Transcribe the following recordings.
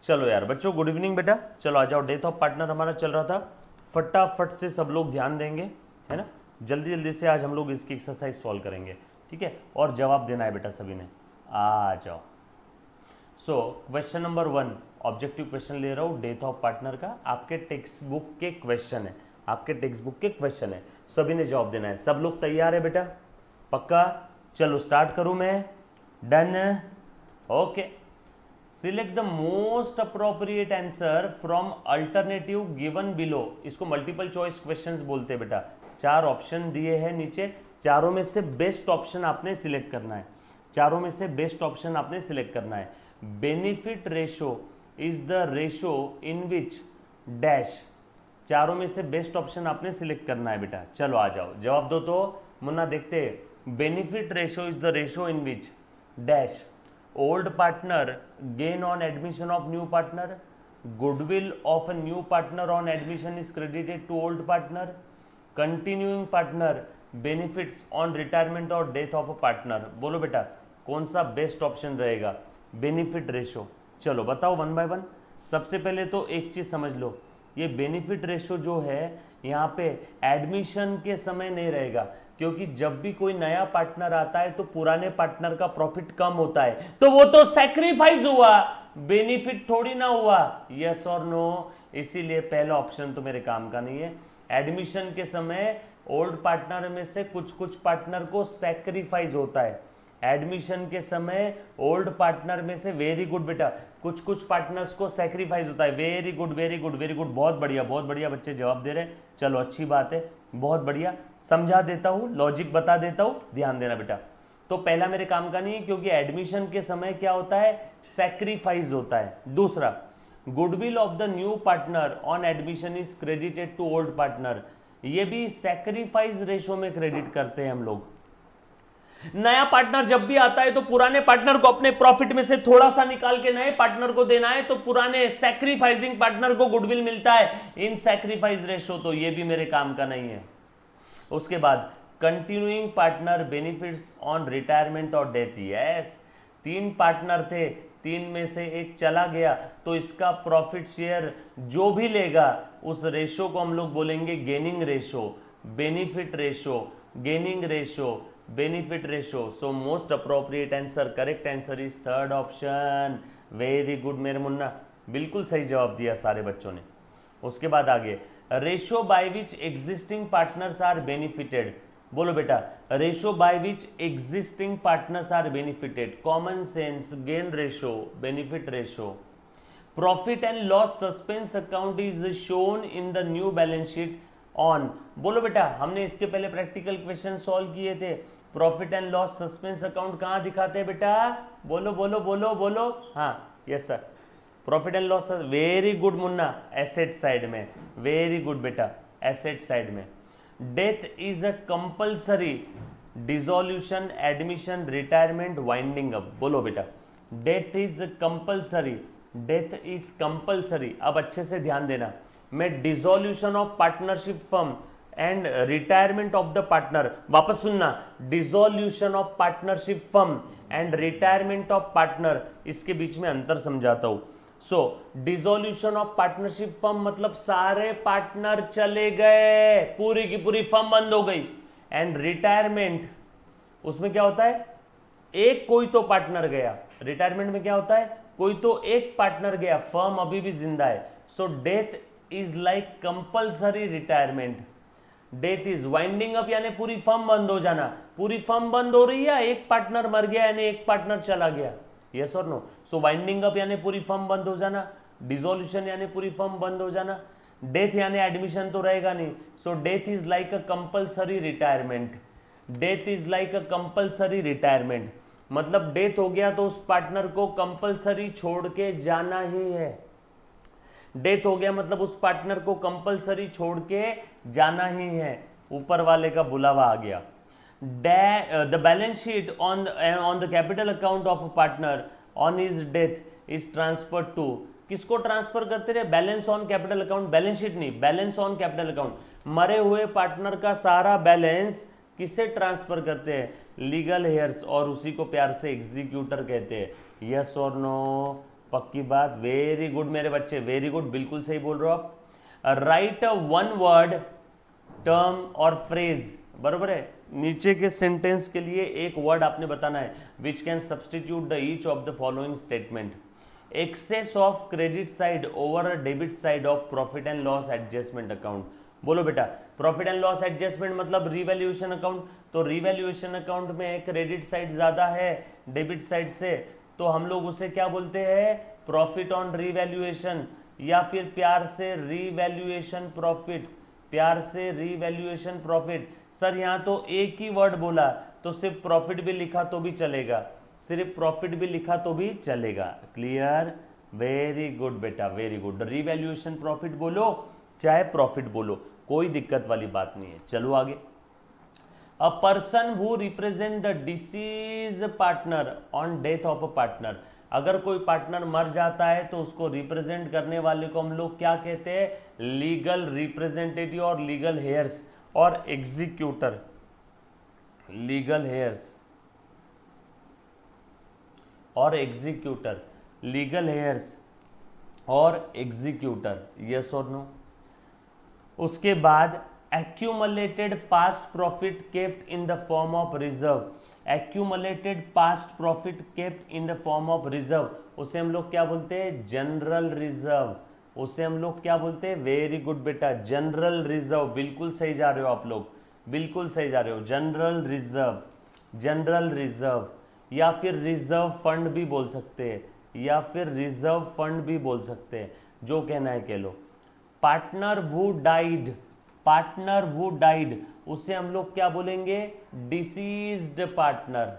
चलो यार बच्चों, गुड इवनिंग बेटा। चलो आ जाओ, डेथ ऑफ पार्टनर हमारा चल रहा था। फटाफट से सब लोग ध्यान देंगे, है ना। जल्दी जल्दी से आज हम लोग इसकी एक्सरसाइज सॉल्व करेंगे, ठीक है। और जवाब देना है बेटा सभी ने, आ जाओ। So question number 1 objective question ले रहा हूँ डेथ ऑफ पार्टनर का। आपके टेक्स्ट बुक के क्वेश्चन है, आपके टेक्स्ट बुक के क्वेश्चन है, सभी ने जवाब देना है। सब लोग तैयार है बेटा? पक्का? चलो स्टार्ट करूँ मैं? Done? Okay. Select the most appropriate answer from alternative given below. इसको मल्टीपल चॉइस क्वेश्चंस बोलते हैं बेटा। 4 ऑप्शन दिए हैं नीचे, चारों में से बेस्ट ऑप्शन आपने सिलेक्ट करना है। चारों में से बेस्ट ऑप्शन आपने सिलेक्ट करना है। Benefit ratio is the ratio in which dash. चारों में से बेस्ट ऑप्शन आपने सिलेक्ट करना है बेटा। चलो आ जाओ, जवाब दो तो मुन्ना, देखते हैं। Benefit ratio is the ratio in which dash old partner gain on admission of new partner, goodwill of a new partner on admission is credited to old partner, continuing partner benefits on retirement or death of a partner। बोलो बेटा कौन सा best option रहेगा? Benefit ratio. चलो बताओ one by one. सबसे पहले तो एक चीज समझ लो, ये बेनिफिट रेशो जो है यहाँ पे एडमिशन के समय नहीं रहेगा, क्योंकि जब भी कोई नया पार्टनर आता है तो पुराने पार्टनर का प्रॉफिट कम होता है, तो वो तो सैक्रिफाइस हुआ, बेनिफिट थोड़ी ना हुआ। यस और नो? इसीलिए पहला ऑप्शन तो मेरे काम का नहीं है। एडमिशन के समय ओल्ड पार्टनर में से कुछ कुछ पार्टनर को सैक्रिफाइस होता है। एडमिशन के समय ओल्ड पार्टनर में से, वेरी गुड बेटा, कुछ कुछ पार्टनर्स को सैक्रिफाइस होता है। Very good very good very good, बहुत बढ़िया बच्चे जवाब दे रहे हैं। चलो अच्छी बात है, बहुत बढ़िया। समझा देता हूँ, लॉजिक बता देता हूँ, ध्यान देना बेटा। तो पहला मेरे काम का नहीं है, क्योंकि एडमिशन के समय क्या होता है? सैक्रिफाइस होता है। दूसरा, goodwill of the new partner on admission is credited to old partner. ये भी सैक्रिफाइस रेशो में क्रेडिट करते हैं हम लोग। नया पार्टनर जब भी आता है तो पुराने पार्टनर को अपने प्रॉफिट में से थोड़ा सा निकाल के नए पार्टनर को देना है, तो पुराने सैक्रिफाइसिंग पार्टनर को गुडविल मिलता है इन सैक्रिफाइस रेशो। तो ये भी मेरे काम का नहीं है। उसके बाद continuing partner benefits on retirement और डेथ। यस, 3 पार्टनर थे, 3 में से एक चला गया, तो इसका प्रॉफिट शेयर जो भी लेगा उस रेशो को हम लोग बोलेंगे gaining ratio, benefit ratio, gaining ratio, benefit ratio. So most appropriate answer, correct answer is third option. Very good मेरे मुन्ना, बिल्कुल सही जवाब दिया सारे बच्चों ने। उसके बाद आगे, ratio by which existing partners are benefited. बोलो बेटा, ratio by which existing partners are benefited. Common sense, gain ratio, benefit ratio. Profit and loss suspense account is shown in the new balance sheet on. बोलो बेटा, हमने इसके पहले practical question solve किए थे। Profit and loss suspense account कहां दिखाते हैं बेटा? बोलो बोलो बोलो बोलो। हाँ yes sir, profit and loss, very good Munna, asset side में। वेरी गुड बेटा, एसेट साइड में। Death is a compulsory, dissolution, admission, retirement, winding up. बोलो बेटा, death is compulsory, death is compulsory. अब अच्छे से ध्यान देना, मैं dissolution of partnership firm and retirement of the partner, वापस सुनना, dissolution of partnership firm and retirement of partner, इसके बीच में अंतर समझाता हूं। सो डिसोल्यूशन ऑफ पार्टनरशिप फर्म मतलब सारे पार्टनर चले गए, पूरी की पूरी फर्म बंद हो गई। एंड रिटायरमेंट, उसमें क्या होता है? एक कोई तो पार्टनर गया। रिटायरमेंट में क्या होता है? कोई तो एक पार्टनर गया, फर्म अभी भी जिंदा है। So death is like compulsory retirement. Death is winding up, यानी पूरी फर्म बंद हो जाना। पूरी फर्म बंद हो रही है, एक पार्टनर मर गया यानी एक पार्टनर चला गया। यस और नो? सो वाइंडिंग अप यानी पूरी फर्म बंद हो जाना, डिसोल्यूशन यानी पूरी फर्म बंद हो जाना, डेथ यानी एडमिशन तो रहेगा नहीं। So death is like a compulsory retirement. Death is like a compulsory retirement मतलब डेथ हो गया तो उस पार्टनर को कंपल्सरी छोड़ के जाना ही है। डेथ हो गया मतलब उस पार्टनर को कंपल्सरी छोड़ के जाना ही है, ऊपर वाले का बुलावा आ गया। The balance sheet on the capital account of a partner on his death is transfer to. किसको ट्रांसफर करते रहे? Balance on capital account, balance sheet नहीं, बैलेंस ऑन कैपिटल अकाउंट। मरे हुए पार्टनर का सारा बैलेंस किसे ट्रांसफर करते हैं? लीगल हेयर्स, और उसी को प्यार से एग्जीक्यूटर कहते हैं। यस और नो? पक्की बात, वेरी गुड मेरे बच्चे, वेरी गुड, बिल्कुल सही बोल रहे हो आप। राइट वन वर्ड टर्म और फ्रेज, बरोबर है। नीचे के सेंटेंस के लिए एक वर्ड आपने बताना है which can substitute the each of the following statement. Excess of credit side over debit side of profit and loss adjustment account. बोलो बेटा, प्रॉफिट एंड लॉस एडजस्टमेंट मतलब रिवैल्यूएशन अकाउंट, तो रिवैल्यूएशन अकाउंट में credit side ज्यादा है debit side से, तो हम लोग उसे क्या बोलते हैं, प्रॉफिट ऑन रिवैल्यूएशन, या फिर प्यार से रिवैल्यूएशन प्रॉफिट, प्यार से रिवैल्यूएशन प्रॉफिट। सर यहाँ तो एक ही वर्ड बोला, तो सिर्फ प्रॉफिट भी लिखा तो भी चलेगा, सिर्फ प्रॉफिट भी लिखा तो भी चलेगा। क्लियर, वेरी गुड बेटा, वेरी गुड। रिवैल्यूएशन प्रॉफिट बोलो चाहे प्रॉफिट बोलो, कोई दिक्कत वाली बात नहीं है। चलो आगे। A person who represent the deceased partner on death of a partner. अगर कोई पार्टनर मर जाता है तो उसको रिप्रेजेंट करने वाले को हम लोग क्या कहते हैं, लीगल रिप्रेजेंटेटिव और लीगल हेयर्स और एग्जीक्यूटर, लीगल हेयर्स और एग्जीक्यूटर, लीगल हेयर्स और एग्जीक्यूटर, यस और नो। उसके बाद accumulated past profit kept in the form of reserve, accumulated past profit kept in the form of reserve, उसे हम लोग क्या बोलते हैं, जनरल रिजर्व, उसे हम लोग क्या बोलते हैं, वेरी गुड बेटा, जनरल रिजर्व, बिल्कुल सही जा रहे हो आप लोग, बिल्कुल सही जा रहे हो, जनरल रिजर्व, जनरल रिजर्व, या फिर रिजर्व फंड भी बोल सकते हैं, या फिर रिजर्व फंड भी बोल सकते हैं, जो कहना है कह लो। Partner who died, partner who died, उसे हम लोग क्या बोलेंगे, डिसीज्ड पार्टनर,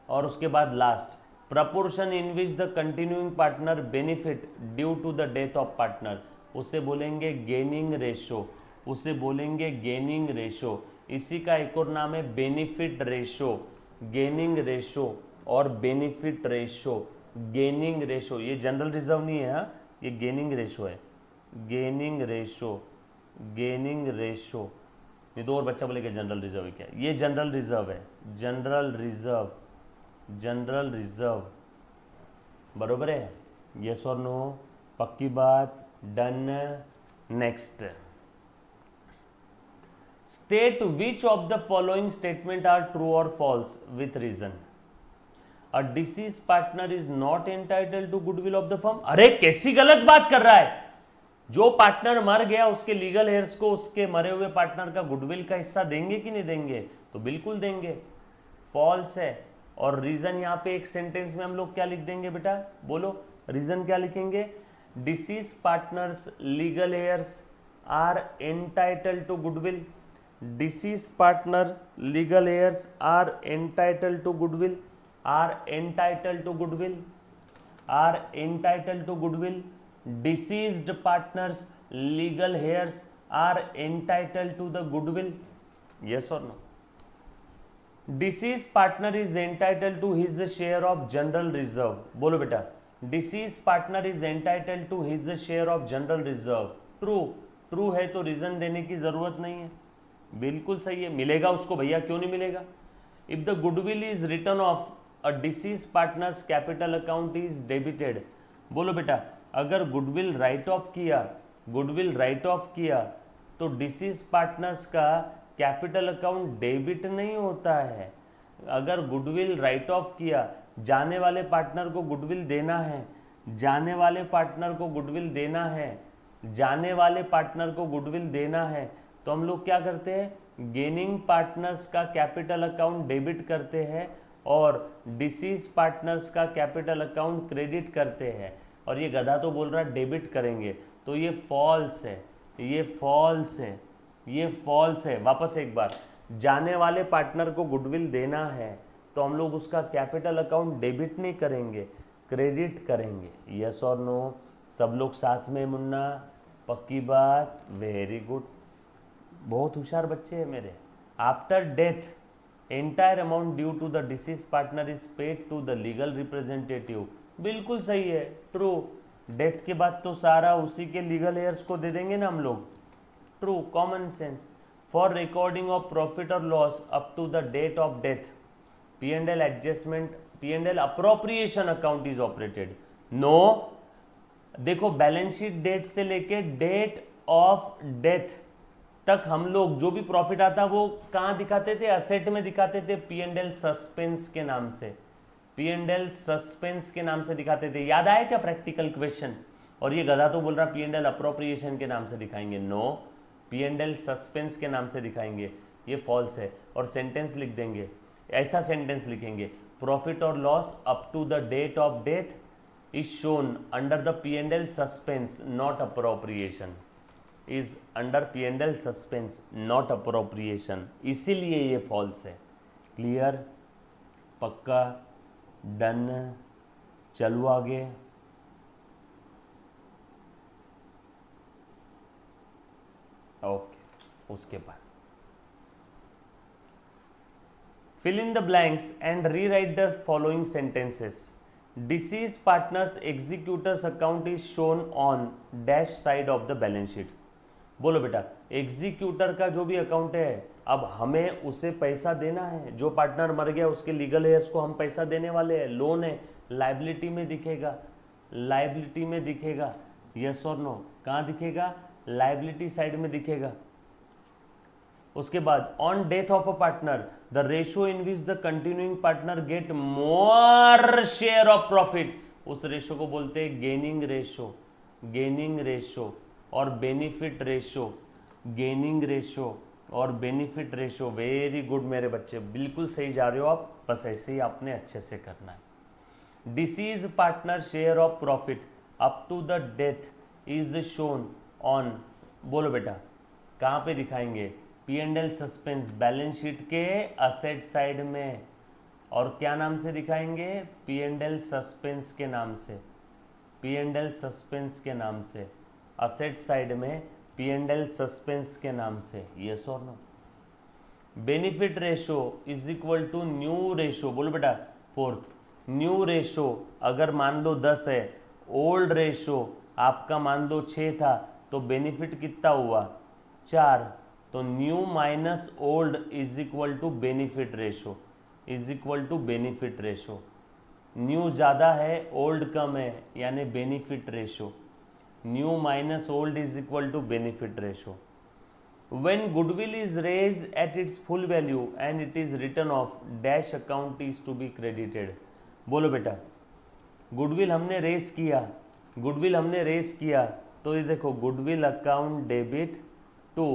और उसके बाद last, proportion in which the continuing partner benefit due to the death of partner, उसे बोलेंगे गेनिंग रेशो, उसे बोलेंगे गेनिंग रेशो। इसी का एक और नाम है बेनिफिट रेशो, गेनिंग रेशो और बेनिफिट रेशो, गेनिंग रेशो। ये जनरल रिजर्व नहीं है, हाँ, ये गेनिंग रेशो है, गेनिंग रेशो, गेनिंग रेशो। ये दो और बच्चा बोलेगा जनरल रिजर्व है क्या, ये जनरल रिजर्व है, जनरल रिजर्व, जनरल रिजर्व, बरोबर है, यस और नो, पक्की बात, done. Next, state which of the following statement are true और false with reason. A deceased partner is not entitled to goodwill of the firm। अरे कैसी गलत बात कर रहा है, जो पार्टनर मर गया उसके लीगल हेयर्स को उसके मरे हुए पार्टनर का गुडविल का हिस्सा देंगे कि नहीं देंगे, तो बिल्कुल देंगे, फॉल्स है। और रीजन यहाँ पे एक सेंटेंस में हम लोग क्या लिख देंगे बेटा, बोलो रीजन क्या लिखेंगे, deceased partners legal heirs are entitled to goodwill, deceased partner legal heirs are entitled to goodwill, are entitled to goodwill, are entitled to goodwill, deceased partners legal heirs are entitled to the goodwill, yes or no। deceased partner is entitled to his share of general reserve, बोलो बेटा, deceased partner is entitled to his share of general reserve, true, true है तो reason देने की जरूरत नहीं है, बिल्कुल सही है, मिलेगा उसको भैया, क्यों नहीं मिलेगा। if the goodwill is written off a deceased partner's capital account is debited, बोलो बेटा, अगर गुडविल राइट ऑफ किया, गुडविल राइट ऑफ किया तो डिसीज पार्टनर्स का कैपिटल अकाउंट डेबिट नहीं होता है। अगर गुडविल राइट ऑफ किया, जाने वाले पार्टनर को गुडविल देना है, जाने वाले पार्टनर को गुडविल देना है, जाने वाले पार्टनर को गुडविल देना है, तो हम लोग क्या करते हैं, गेनिंग पार्टनर्स का कैपिटल अकाउंट डेबिट करते हैं और डिसीज पार्टनर्स का कैपिटल अकाउंट क्रेडिट करते हैं। और ये गधा तो बोल रहा है डेबिट करेंगे, तो ये फॉल्स है, ये फॉल्स है, ये फॉल्स है। वापस एक बार, जाने वाले पार्टनर को गुडविल देना है तो हम लोग उसका कैपिटल अकाउंट डेबिट नहीं करेंगे, क्रेडिट करेंगे, यस और नो। सब लोग साथ में, मुन्ना पक्की बात, वेरी गुड, बहुत होशियार बच्चे हैं मेरे। After death entire amount due to the deceased partner is paid to the legal representative, बिल्कुल सही है, ट्रू। डेथ के बाद तो सारा उसी के लीगल हेयर्स को दे देंगे ना हम लोग, true, common sense. For recording of profit और loss up to the date of death, P and L adjustment, P and L appropriation account is operated. No, देखो बैलेंस शीट डेट से लेके date of death तक हम लोग जो भी profit आता वो कहां दिखाते थे, असेट में दिखाते थे, पी एंड एल सस्पेंस के नाम से, पी एंड एल सस्पेंस के नाम से दिखाते थे। याद आया क्या प्रैक्टिकल क्वेश्चन? और ये गधा तो बोल रहा पी एंड एल अप्रोप्रिएशन के नाम से दिखाएंगे। No, P and L suspense के नाम से दिखाएंगे, ये फॉल्स है। और सेंटेंस लिख देंगे, ऐसा सेंटेंस लिखेंगे, प्रॉफिट और loss up to the date of death is shown under the P and L suspense not appropriation, is under P and L suspense not appropriation, इसीलिए ये फॉल्स है। क्लियर, पक्का, डन, चलो आगे। ओके, उसके बाद fill in the blanks and rewrite the following sentences. Deceased partner's executor's account is shown on dash side of the balance sheet. बोलो बेटा, एग्जीक्यूटर का जो भी अकाउंट है, अब हमें उसे पैसा देना है। जो पार्टनर मर गया उसके लीगल हेयर्स को हम पैसा देने वाले हैं। लोन है, लाइबिलिटी में दिखेगा, लाइबिलिटी में दिखेगा, यस और नो? कहाँ दिखेगा? लाइबिलिटी साइड में दिखेगा। उसके बाद on death of a partner the ratio in which the continuing partner get more share of profit, उस रेशियो को बोलते हैं गेनिंग रेशियो, गेनिंग रेशियो और बेनिफिट रेशियो, गेनिंग रेशियो और बेनिफिट रेशियो। वेरी गुड मेरे बच्चे, बिल्कुल सही जा रहे हो आप, बस ऐसे ही आपने अच्छे से करना है। Deceased partner share of profit up to the death is shown on, बोलो बेटा कहाँ पे दिखाएंगे? P and L suspense, balance sheet के असेट साइड में। और क्या नाम से दिखाएंगे? पी एंड एल सस्पेंस के नाम से, पी एंड एल सस्पेंस के नाम से, असेट साइड में पी एंड एल सस्पेंस के नाम से, यस और no? Benefit ratio is equal to new ratio, बोलो बेटा फोर्थ, न्यू रेशो अगर मान लो 10 है, ओल्ड रेशो आपका मान लो 6 था, तो बेनिफिट कितना हुआ? 4। तो new minus old is equal to benefit ratio, is equal to benefit ratio. New ज़्यादा है, ओल्ड कम है, यानी benefit ratio. New minus old is equal to benefit ratio. When goodwill is raised at its full value and it is written off dash account is to be credited. बोलो बेटा, goodwill हमने raise किया, goodwill हमने raise किया, तो ये देखो goodwill account debit to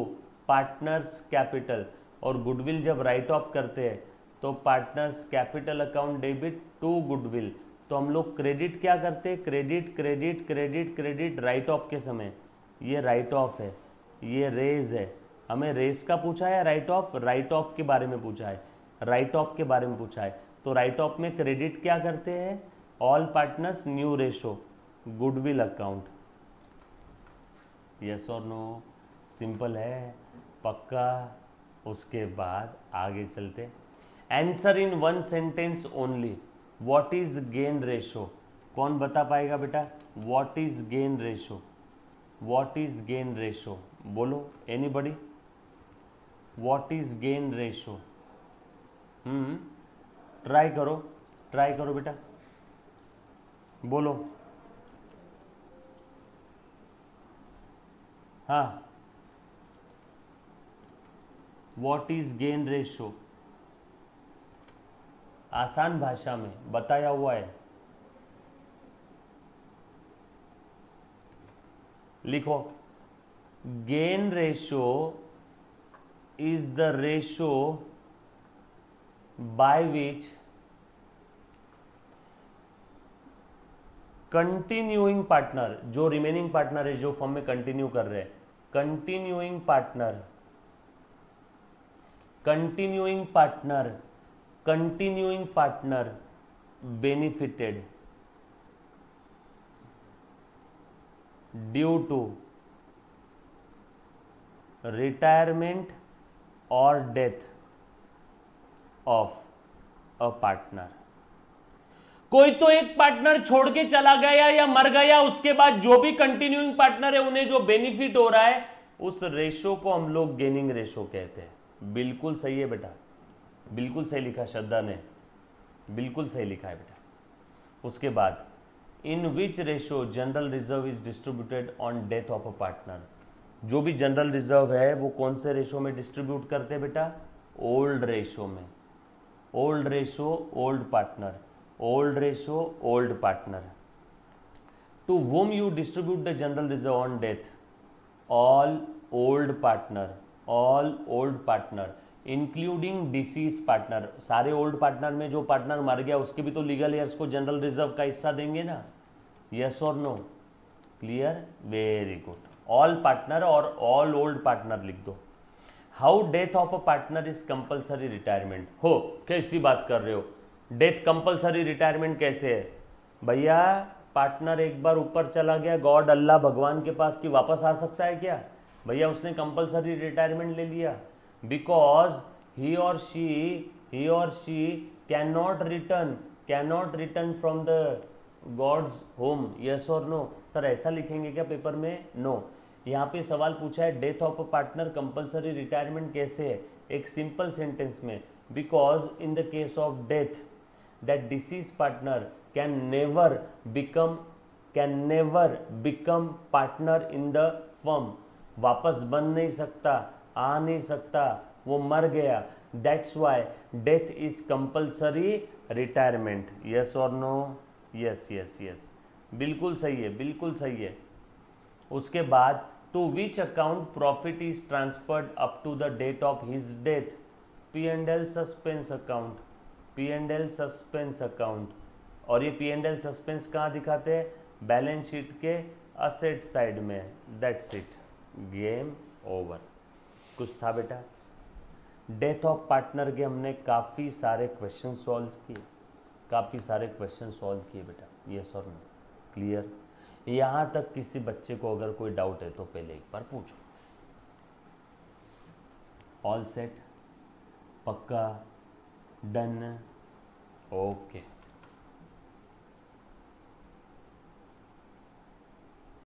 partners capital, और गुडविल जब राइट ऑफ करते हैं तो partners capital account debit to goodwill, तो हम लोग क्रेडिट क्या करते हैं? Credit credit credit credit write off के समय। ये राइट ऑफ है, ये रेज है। हमें रेज का पूछा है, राइट ऑफ? राइट ऑफ के बारे में पूछा है, राइट ऑफ के बारे में पूछा है। तो राइट ऑफ में क्रेडिट क्या करते हैं? All partners new ratio goodwill account, yes और नो? सिंपल है, पक्का। उसके बाद आगे चलते, answer in one sentence only, what is gain ratio? कौन बता पाएगा बेटा? What is gain ratio? What is gain ratio? बोलो anybody, what is gain ratio? Try करो, ट्राई करो बेटा, बोलो। हाँ, व्हाट इज गेन रेशो? आसान भाषा में बताया हुआ है, लिखो। Gain ratio is the ratio by which continuing partner, जो रिमेनिंग पार्टनर है, जो फॉर्म में कंटिन्यू कर रहे हैं, continuing partner, continuing partner, continuing partner benefited due to retirement और डेथ ऑफ अ पार्टनर। कोई तो एक पार्टनर छोड़ के चला गया या मर गया, उसके बाद जो भी कंटिन्यूइंग पार्टनर है उन्हें जो बेनिफिट हो रहा है, उस रेशो को हम लोग गेनिंग रेशो कहते हैं। बिल्कुल सही है बेटा, बिल्कुल सही लिखा श्रद्धा ने, बिल्कुल सही लिखा है बेटा। उसके बाद in which ratio general reserve is distributed on death of a partner, जो भी जनरल रिजर्व है वो कौन से रेशो में डिस्ट्रीब्यूट करते हैं बेटा, ओल्ड रेशो में। Old ratio old partner, old ratio old partner. To whom you distribute the general reserve on death, all old partner, all old partner including deceased partner. सारे ओल्ड पार्टनर में जो partner मर गया उसके भी तो legal heirs को general reserve का हिस्सा देंगे ना, यस और no, clear, very good. All partner और ऑल ओल्ड पार्टनर लिख दो। How death of a partner is compulsory retirement, हो कैसी बात कर रहे हो, डेथ कंपल्सरी रिटायरमेंट कैसे है भैया, पार्टनर एक बार ऊपर चला गया गॉड अल्लाह भगवान के पास, कि वापस आ सकता है क्या भैया, उसने कंपल्सरी रिटायरमेंट ले लिया, बिकॉज ही और she can not return from the gods home, yes और नो। सर ऐसा लिखेंगे क्या पेपर में, नो। यहाँ पे सवाल पूछा है death of a partner compulsory retirement कैसे है, एक सिंपल सेंटेंस में, because in the case of death that disease partner can never become partner in the firm, वापस बन नहीं सकता, आ नहीं सकता, वो मर गया, that's why death is compulsory retirement, yes or no, yes yes yes, बिल्कुल सही है, बिल्कुल सही है। उसके बाद to which account profit is transferred up to the date of his death, P&L suspense account, P&L suspense account। और ये P&L सस्पेंस कहाँ दिखाते हैं, बैलेंस शीट के असेट साइड में, दैट्स इट, गेम ओवर। कुछ था बेटा, डेथ ऑफ पार्टनर के हमने काफ़ी सारे क्वेश्चन सॉल्व किए, काफ़ी सारे क्वेश्चन सॉल्व किए बेटा, ये सर नो, क्लियर। यहाँ तक किसी बच्चे को अगर कोई डाउट है तो पहले एक बार पूछो। ऑल सेट, पक्का, डन, ओके।